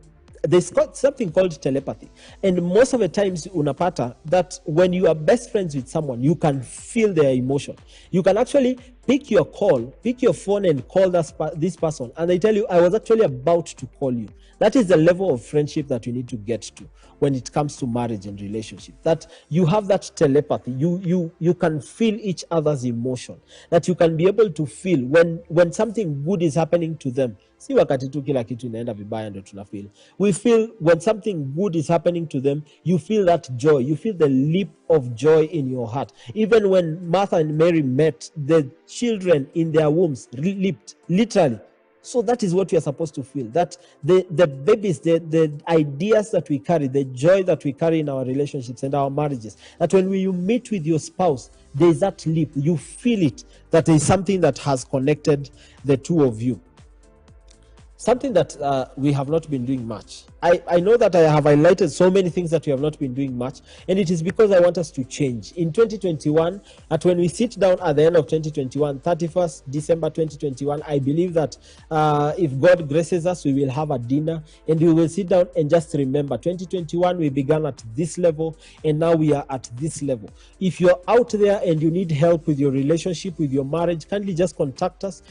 There's got something called telepathy, and most of the times unapata that when you are best friends with someone, you can feel their emotion. You can actually pick your phone and call this person, and they tell you, I was actually about to call you. That is the level of friendship that you need to get to when it comes to marriage and relationship, that you have that telepathy. You can feel each other's emotion, that you can be able to feel when something good is happening to them. Si wakati tu kila kitu inaenda vibaya ndo tunafeel. We feel when something good is happening to them, you feel that joy. You feel the leap of joy in your heart. Even when Martha and Mary met, the children in their wombs leaped, literally. So that is what we are supposed to feel. That the babies, the ideas that we carry, the joy that we carry in our relationships and our marriages, that when you meet with your spouse, there is that leap. You feel it, that there is something that has connected the two of you. Something that we have not been doing much. I know that I have highlighted so many things that we have not been doing much, and it is because I want us to change. In 2021, when we sit down at the end of 2021, 31st December 2021, I believe that if God graces us, we will have a dinner, and we will sit down and just remember, 2021, we began at this level, and now we are at this level. If you're out there and you need help with your relationship, with your marriage, kindly just contact us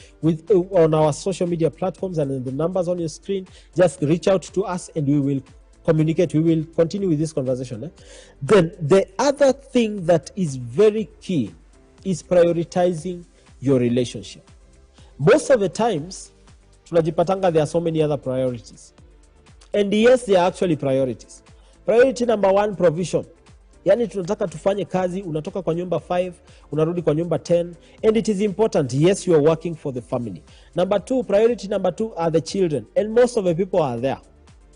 on our social media platforms and in the numbers on your screen. Just reach out to us and we will communicate. We will continue with this conversation. Then the other thing that is very key is prioritizing your relationship. Most of the times, tunajipatanga there are so many other priorities. And yes, they are actually priorities. Priority number 1, provision. Yani tunataka tufanye kazi, unatoka kwa nyumba 5, unarudi kwa nyumba 10, and it is important. Yes, you are working for the family. Number 2, priority number 2 are the children, and most of the people are there.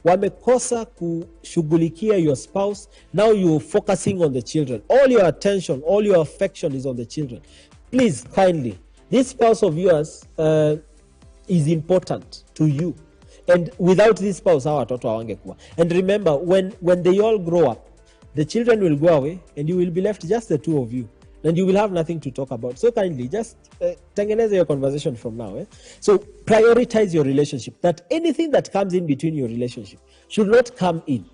Wamekosa kushughulikia your spouse. Now you're focusing on the children. All your attention, all your affection is on the children. Please, kindly, this spouse of yours is important to you. And without this spouse, hawa watoto hawangekuwa. And remember, when they all grow up, the children will go away and you will be left just the two of you. And you will have nothing to talk about. So kindly, just tengeneze your conversation from now. So prioritize your relationship. That anything that comes in between your relationship should not come in.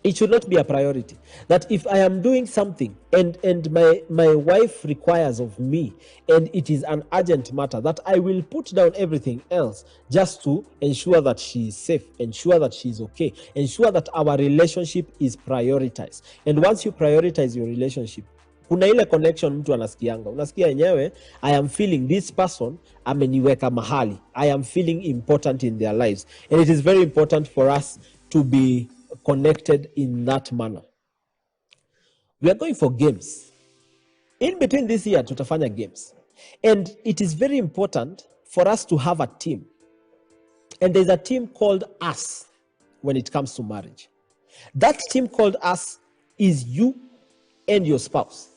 It should not be a priority. That if I am doing something and my wife requires of me, and it is an urgent matter, that I will put down everything else just to ensure that she is safe, ensure that she is okay, ensure that our relationship is prioritized. And once you prioritize your relationship, kuna ile connection mtu anasikianga. Unasikia yenyewe, I am feeling this person ameniweka mahali. I am feeling important in their lives. And it is very important for us to be connected in that manner. We are going for games. In between this year, tutafanya games. And it is very important for us to have a team. And there's a team called us when it comes to marriage. That team called us is you and your spouse.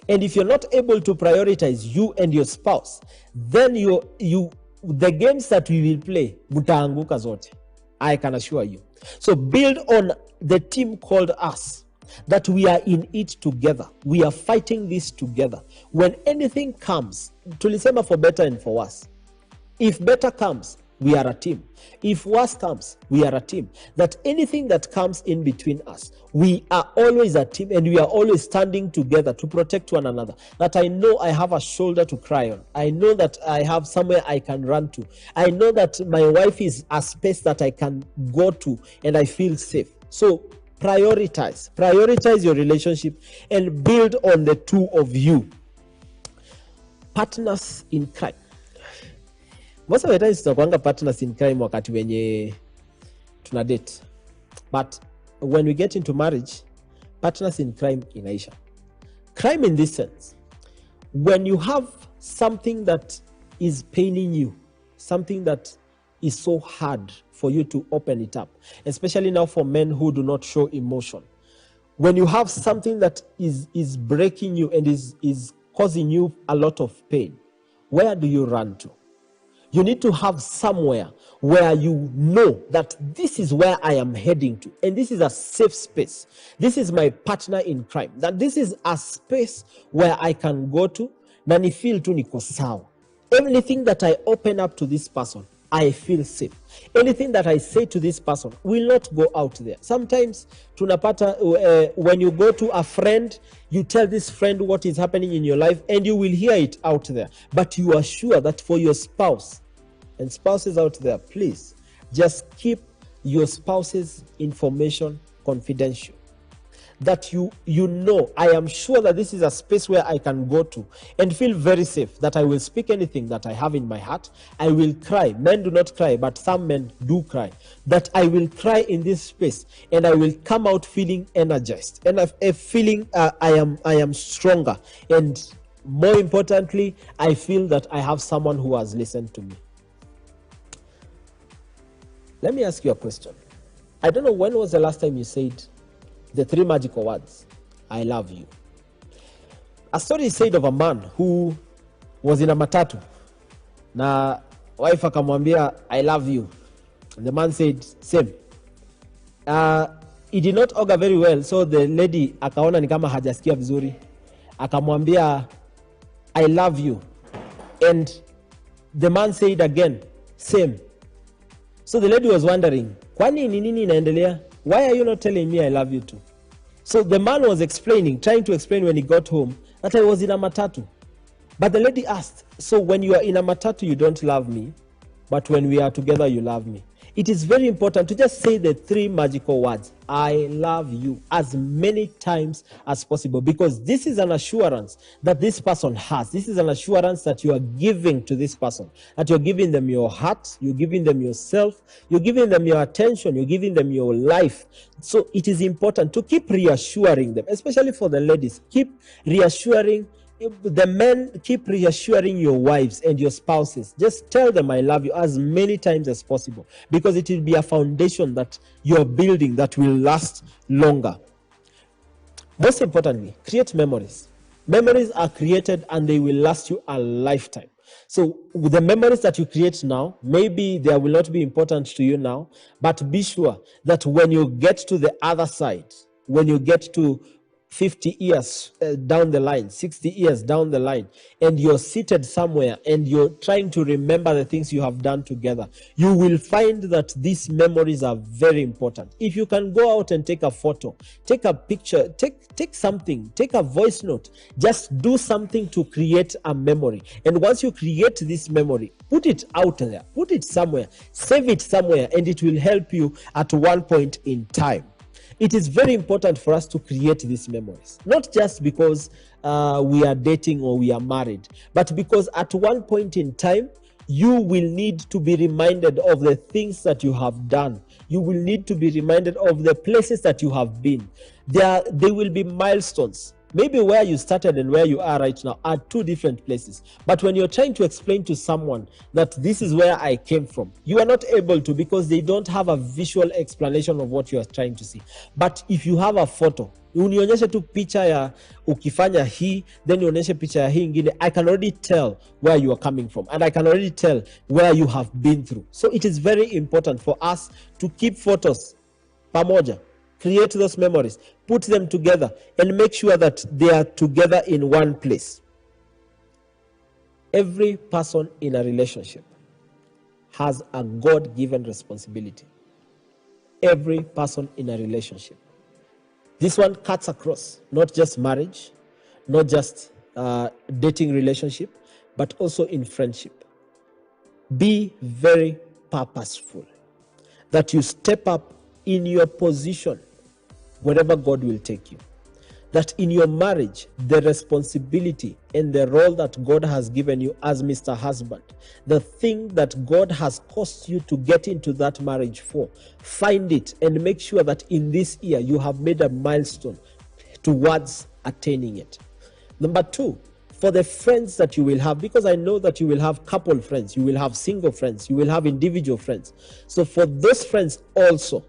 And if you're not able to prioritize you and your spouse, then the games that we will play, mutaanguka zote. I can assure you. So build on the team called us, that we are in it together. We are fighting this together. When anything comes, tulisema for better and for worse. If better comes, we are a team. If worse comes, we are a team. That anything that comes in between us, we are always a team, and we are always standing together to protect one another. That I know I have a shoulder to cry on. I know that I have somewhere I can run to. I know that my wife is a space that I can go to and I feel safe. So prioritize your relationship and build on the two of you. Partners in crime. Most of the times tunakuanga partners in crime wakati wenye tuna date. But when we get into marriage, partners in crime inaisha. Crime in this sense, when you have something that is paining you, something that is so hard for you to open it up, especially now for men who do not show emotion. When you have something that is breaking you and is causing you a lot of pain, where do you run to? You need to have somewhere where you know that this is where I am heading to, and this is a safe space. This is my partner in crime. That this is a space where I can go to, na ni feel tu niko sawa. Anything that I open up to this person, I feel safe. Anything that I say to this person will not go out there. Sometimes tunapata when you go to a friend, you tell this friend what is happening in your life and you will hear it out there. But you are sure that for your spouse, and spouses out there, please just keep your spouse's information confidential. That you know, I am sure that this is a space where I can go to and feel very safe, that I will speak anything that I have in my heart. I will cry. Men do not cry, but some men do cry. That I will cry in this space and I will come out feeling energized and feeling I am stronger. And more importantly, I feel that I have someone who has listened to me. Let me ask you a question. I don't know, when was the last time you said the 3 magical words, I love you? A story is said of a man who was in a matatu. Na wife akamwambia, I love you. And the man said, same. It did not augur very well, so the lady akaona ni kama hajasikia vizuri. Akamwambia, I love you. And the man said again, same. So the lady was wondering, kwani ni nini inaendelea? Why are you not telling me I love you too? So the man was trying to explain when he got home that I was in a matatu. But the lady asked, so when you are in a matatu, you don't love me, but when we are together, you love me. it is very important to just say the 3 magical words, I love you, as many times as possible, because this is an assurance that this person has. This is an assurance that you are giving to this person, that you're giving them your heart, you're giving them yourself, you're giving them your attention, you're giving them your life. So it is important to keep reassuring them, especially for the ladies. Keep reassuring the men, keep reassuring your wives and your spouses. Just tell them I love you as many times as possible, because it will be a foundation that you're building that will last longer. Most importantly, create memories. Memories are created and they will last you a lifetime. So with the memories that you create now, maybe they will not be important to you now, but be sure that when you get to the other side, when you get to 50 years down the line, 60 years down the line, and you're seated somewhere and you're trying to remember the things you have done together, you will find that these memories are very important. If you can go out and take a photo, take a picture, take something, take a voice note, just do something to create a memory. And once you create this memory, put it out there, put it somewhere, save it somewhere, and it will help you at one point in time. It is very important for us to create these memories, not just because we are dating or we are married, but because at one point in time, you will need to be reminded of the things that you have done. You will need to be reminded of the places that you have been. There will be milestones. Maybe where you started and where you are right now are 2 different places. But when you're trying to explain to someone that this is where I came from, you are not able to, because they don't have a visual explanation of what you are trying to see. But if you have a photo, unionyeshe tu picha ya ukifanya hii, then unionyeshe picha ya hii ingine, I can already tell where you are coming from, and I can already tell where you have been through. So it is very important for us to keep photos pamoja. Create those memories, put them together, and make sure that they are together in one place. Every person in a relationship has a God-given responsibility. Every person in a relationship. This one cuts across, not just marriage, not just dating relationship, but also in friendship. Be very purposeful, that you step up in your position wherever God will take you. That in your marriage, the responsibility and the role that God has given you as Mr. Husband, the thing that God has caused you to get into that marriage for, find it and make sure that in this year you have made a milestone towards attaining it. Number 2, for the friends that you will have, because I know that you will have couple friends, you will have single friends, you will have individual friends. So for those friends also,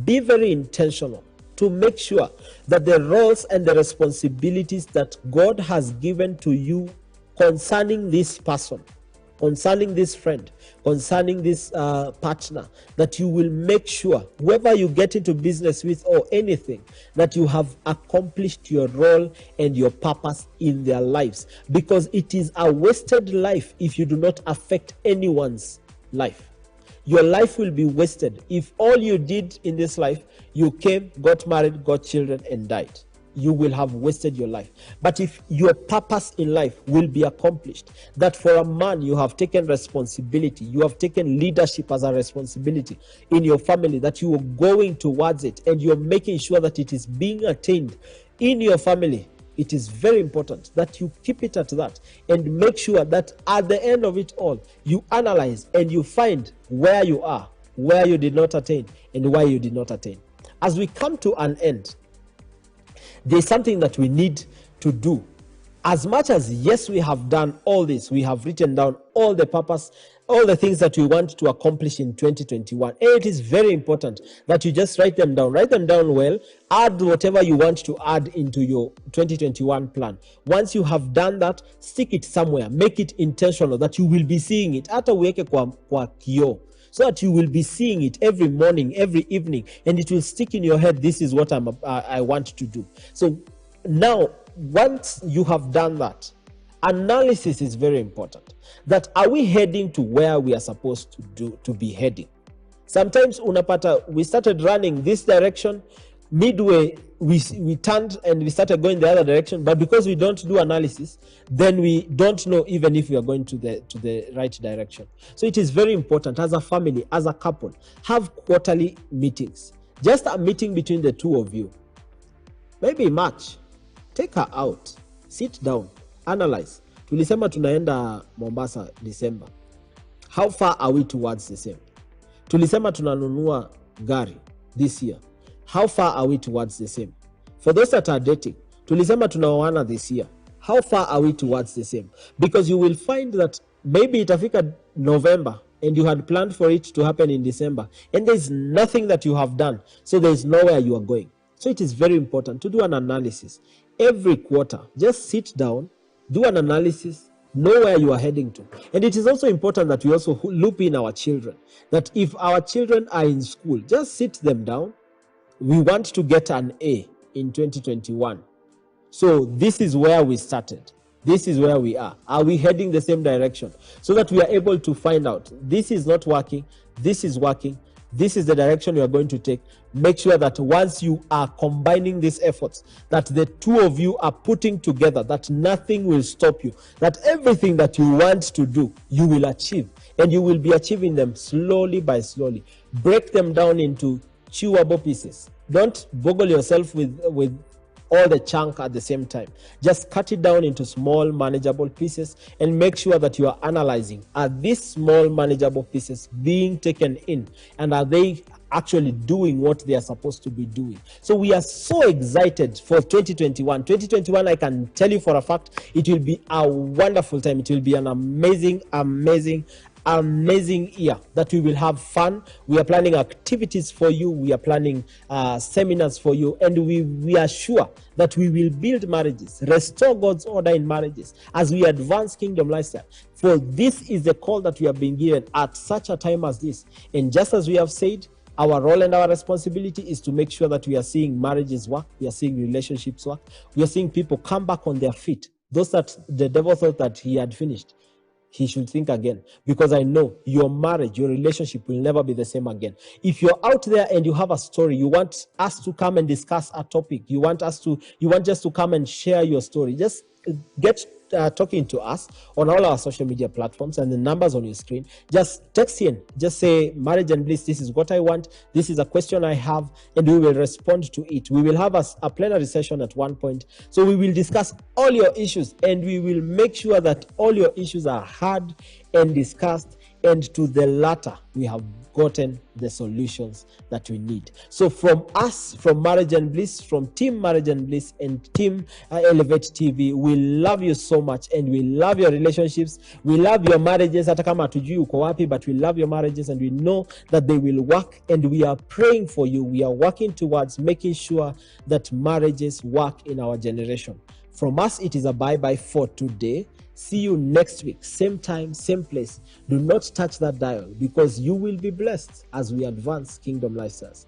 be very intentional to make sure that the roles and the responsibilities that God has given to you concerning this person, concerning this friend, concerning this partner, that you will make sure whoever you get into business with or anything, that you have accomplished your role and your purpose in their lives, because it is a wasted life if you do not affect anyone's life. Your life will be wasted if all you did in this life, you came, got married, got children, and died. You will have wasted your life. But if your purpose in life will be accomplished, that for a man you have taken responsibility, you have taken leadership as a responsibility in your family, that you are going towards it and you're making sure that it is being attained in your family, it is very important that you keep it at that and make sure that at the end of it all, you analyze and you find where you are, where you did not attain, and why you did not attain. As we come to an end, there's something that we need to do. As much as, yes, we have done all this, we have written down all the purpose, all the things that we want to accomplish in 2021. And it is very important that you just write them down. Write them down well. Add whatever you want to add into your 2021 plan. Once you have done that, stick it somewhere. Make it intentional that you will be seeing it. Hata uweke kwa kioo, so that you will be seeing it every morning, every evening, and it will stick in your head. This is what I want to do. So now, once you have done that, analysis is very important. That are we heading to where we are supposed to be heading? Sometimes unapata, we started running this direction, midway we turned and we started going the other direction, but because we don't do analysis, then we don't know even if we are going to the right direction. So it is very important, as a family, as a couple, have quarterly meetings. Just a meeting between the two of you. Maybe March, take her out, sit down, analyze. Tulisema tunaenda Mombasa December. How far are we towards the same? Tulisema tunanunua gari this year. How far are we towards the same? For those that are dating, tulisema tunaoana this year. How far are we towards the same? Because you will find that maybe itafika November and you had planned for it to happen in December, and there's nothing that you have done. So there's nowhere you are going. So it is very important to do an analysis. Every quarter, just sit down, do an analysis, know where you are heading to. And it is also important that we also loop in our children. That if our children are in school, just sit them down. We want to get an A in 2021. So this is where we started. This is where we are. Are we heading the same direction? So that we are able to find out, this is not working, this is working, this is the direction you are going to take. Make sure that once you are combining these efforts, that the two of you are putting together, that nothing will stop you, that everything that you want to do, you will achieve. And you will be achieving them slowly by slowly. Break them down into chewable pieces. Don't boggle yourself with all the chunk at the same time. Just cut it down into small manageable pieces and make sure that you are analyzing, are these small manageable pieces being taken in, and are they actually doing what they are supposed to be doing? So we are so excited for 2021. 2021, I can tell you for a fact, it will be a wonderful time. It will be an amazing year that we will have fun. We are planning activities for you. We are planning seminars for you, and we are sure that we will build marriages, restore God's order in marriages as we advance kingdom lifestyle. For this is the call that we have been given at such a time as this. And just as we have said, our role and our responsibility is to make sure that we are seeing marriages work, we are seeing relationships work, we are seeing people come back on their feet. Those that the devil thought that he had finished, he should think again, because I know your marriage, your relationship will never be the same again. If you're out there and you have a story, you want us to come and discuss a topic, you want just to come and share your story, just get talking to us on all our social media platforms, and the numbers on your screen. Just text in, just say, Marriage and Bliss, this is what I want, this is a question I have, and we will respond to it. We will have a plenary session at one point, so we will discuss all your issues, and we will make sure that all your issues are heard and discussed, and to the latter we have gotten the solutions that we need. So from us, from Marriage and Bliss, from Team Marriage and Bliss and Team Elevate TV, we love you so much, and we love your relationships. We love your marriages. Hata kama hatujui uko wapi, but we love your marriages, and we know that they will work, and we are praying for you. We are working towards making sure that marriages work in our generation. From us, it is a bye-bye for today. See you next week, same time, same place. Do not touch that dial, because you will be blessed as we advance kingdom lifestyles.